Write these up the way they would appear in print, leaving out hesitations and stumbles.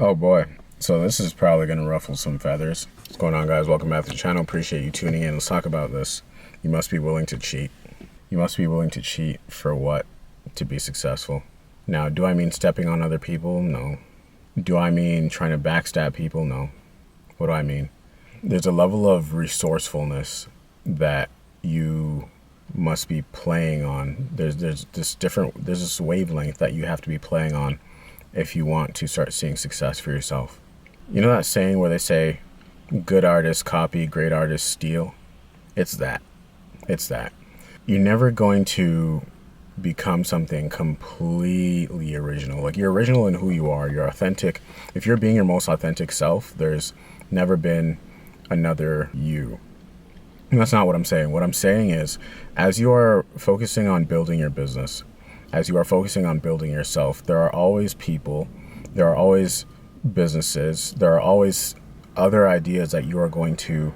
Oh boy. So this is probably going to ruffle some feathers. What's going on, guys? Welcome back to the channel. Appreciate you tuning in. Let's talk about this. You must be willing to cheat. You must be willing to cheat for what? To be successful. Now, do I mean stepping on other people? No. Do I mean trying to backstab people? No. What do I mean? There's a level of resourcefulness that you must be playing on. There's this wavelength that you have to be playing on if you want to start seeing success for yourself. You know that saying where they say, good artists copy, great artists steal? It's that. It's that. You're never going to become something completely original. Like, you're original in who you are. You're authentic. If you're being your most authentic self, there's never been another you. And that's not what I'm saying. What I'm saying is, as you are focusing on building your business, as you are focusing on building yourself, there are always people, there are always businesses, there are always other ideas that you are going to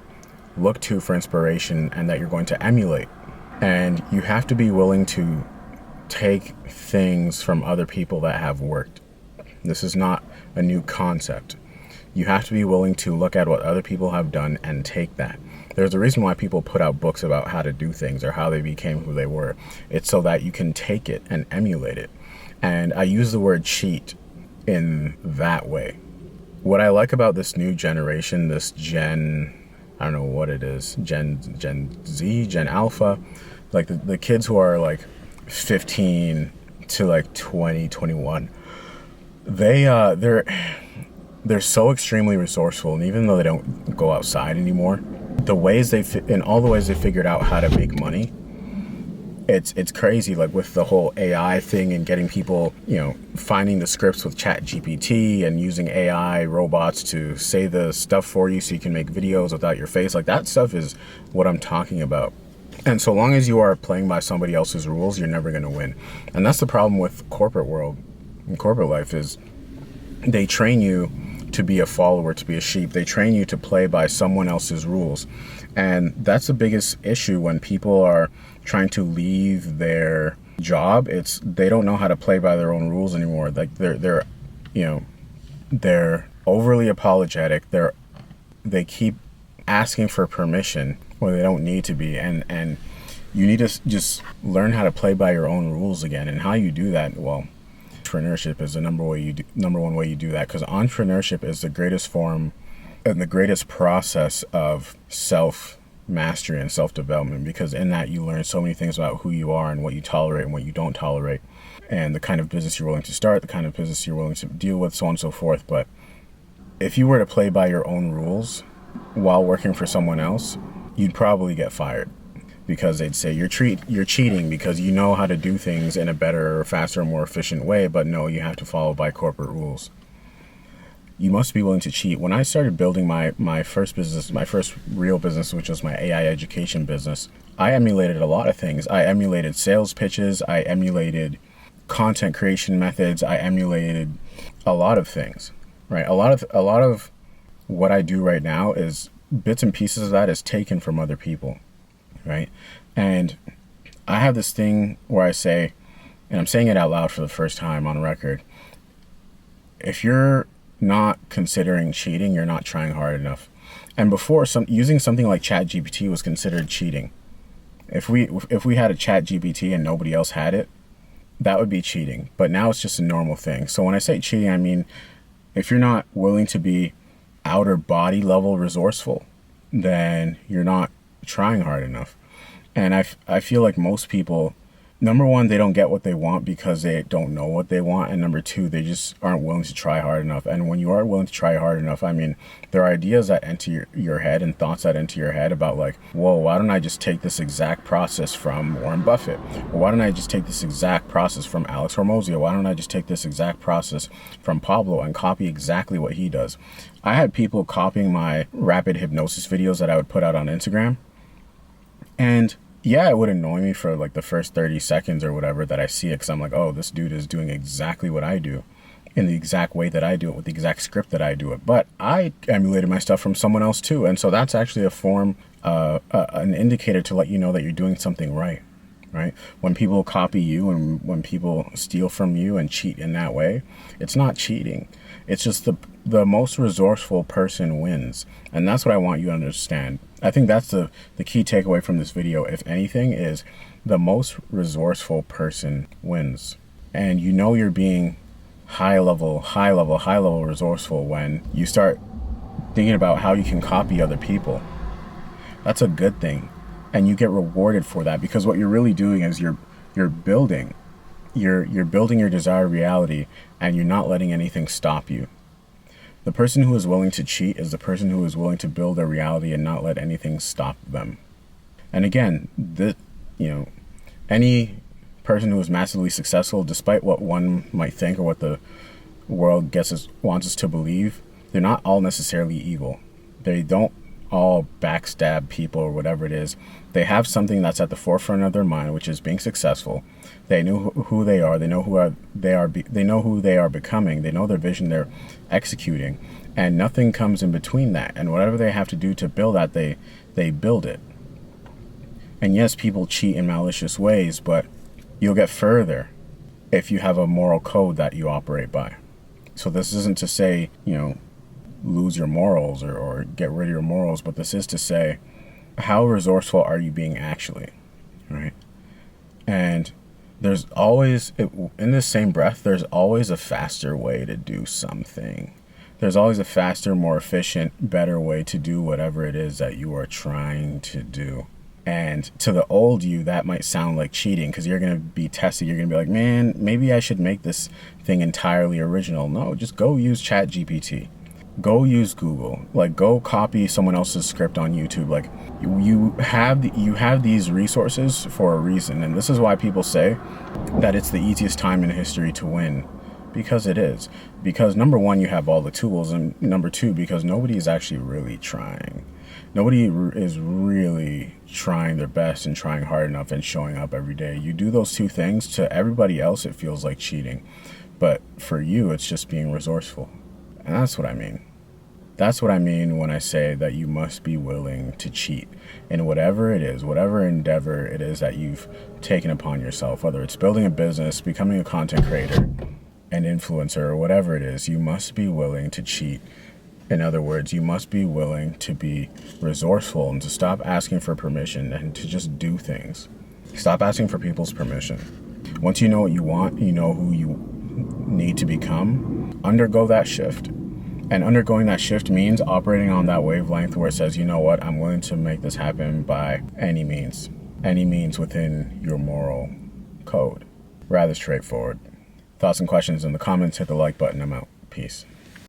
look to for inspiration and that you're going to emulate. And you have to be willing to take things from other people that have worked. This is not a new concept. You have to be willing to look at what other people have done and take that. There's a reason why people put out books about how to do things or how they became who they were. It's so that you can take it and emulate it. And I use the word cheat in that way. What I like about this new generation, this I don't know what it is, Gen Z, Gen Alpha, like the kids who are like 15 to like 20, 21, they're so extremely resourceful, and even though they don't go outside anymore, in all the ways they figured out how to make money, it's crazy. Like with the whole AI thing and getting people, finding the scripts with ChatGPT and using AI robots to say the stuff for you so you can make videos without your face. Like, that stuff is what I'm talking about. And so long as you are playing by somebody else's rules, you're never going to win. And that's the problem with corporate world and corporate life is they train you to be a follower, to be a sheep. They train you to play by someone else's rules. And that's the biggest issue when people are trying to leave their job. It's they don't know how to play by their own rules anymore. Like they're overly apologetic. They keep asking for permission where they don't need to be. And you need to just learn how to play by your own rules again. And how you do that, well, entrepreneurship is the number one way you do that, because entrepreneurship is the greatest form and the greatest process of self-mastery and self-development, because in that you learn so many things about who you are and what you tolerate and what you don't tolerate, and the kind of business you're willing to start, the kind of business you're willing to deal with, so on and so forth. But if you were to play by your own rules while working for someone else, you'd probably get fired, because they'd say you're cheating because you know how to do things in a better, faster, more efficient way, but no, you have to follow by corporate rules. You must be willing to cheat. When I started building my first business, my first real business, which was my AI education business, I emulated a lot of things. I emulated sales pitches, I emulated content creation methods, I emulated a lot of things, right? A lot of what I do right now is bits and pieces of that is taken from other people. Right? And I have this thing where I say, and I'm saying it out loud for the first time on record, if you're not considering cheating, you're not trying hard enough. And before, using something like ChatGPT was considered cheating. If we had a ChatGPT and nobody else had it, that would be cheating. But now it's just a normal thing. So when I say cheating, I mean, if you're not willing to be outer body level resourceful, then you're not trying hard enough. And I feel like most people, number one, they don't get what they want because they don't know what they want, and number two, they just aren't willing to try hard enough. And when you are willing to try hard enough, I mean, there are ideas that enter your head and thoughts that enter your head about, like, whoa, why don't I just take this exact process from Warren Buffett? Or why don't I just take this exact process from Alex Hormozi? Why don't I just take this exact process from Pablo and copy exactly what he does? I had people copying my rapid hypnosis videos that I would put out on Instagram. And yeah, it would annoy me for like the first 30 seconds or whatever that I see it, because I'm like, oh, this dude is doing exactly what I do in the exact way that I do it with the exact script that I do it. But I emulated my stuff from someone else too. And so that's actually a form, an indicator to let you know that you're doing something right. Right? When people copy you and when people steal from you and cheat in that way, it's not cheating. It's just the most resourceful person wins. And that's what I want you to understand. I think that's the key takeaway from this video, if anything, is the most resourceful person wins. And you know you're being high level resourceful when you start thinking about how you can copy other people. That's a good thing. And you get rewarded for that, because what you're really doing is you're building. You're building your desired reality, and you're not letting anything stop you. The person who is willing to cheat is the person who is willing to build their reality and not let anything stop them. And again, any person who is massively successful, despite what one might think or what the world wants us to believe, they're not all necessarily evil. They don't all backstab people or whatever it is. They have something that's at the forefront of their mind, which is being successful. They know who they are. They know they know who they are becoming. They know their vision. They're executing, and nothing comes in between that. And whatever they have to do to build that, they build it. And yes, people cheat in malicious ways, but you'll get further if you have a moral code that you operate by. So this isn't to say, lose your morals or get rid of your morals, but this is to say, how resourceful are you being actually, right? And there's always, in the same breath, there's always a faster way to do something. There's always a faster, more efficient, better way to do whatever it is that you are trying to do. And to the old you, that might sound like cheating, because you're going to be tested. You're going to be like, man, maybe I should make this thing entirely original. No, just go use ChatGPT. Go use Google. Like, go copy someone else's script on YouTube. Like, you have these resources for a reason. And this is why people say that it's the easiest time in history to win. Because it is. Because number one, you have all the tools. And number two, because nobody is actually really trying. Nobody is really trying their best and trying hard enough and showing up every day. You do those two things, to everybody else it feels like cheating. But for you, it's just being resourceful. And that's what I mean. That's what I mean when I say that you must be willing to cheat in whatever it is, whatever endeavor it is that you've taken upon yourself, whether it's building a business, becoming a content creator, an influencer, or whatever it is. You must be willing to cheat. In other words, you must be willing to be resourceful and to stop asking for permission and to just do things. Stop asking for people's permission. Once you know what you want, you know who you need to become, undergo that shift. And undergoing that shift means operating on that wavelength where it says, you know what, I'm willing to make this happen by any means within your moral code. Rather straightforward. Thoughts and questions in the comments, hit the like button. I'm out. Peace.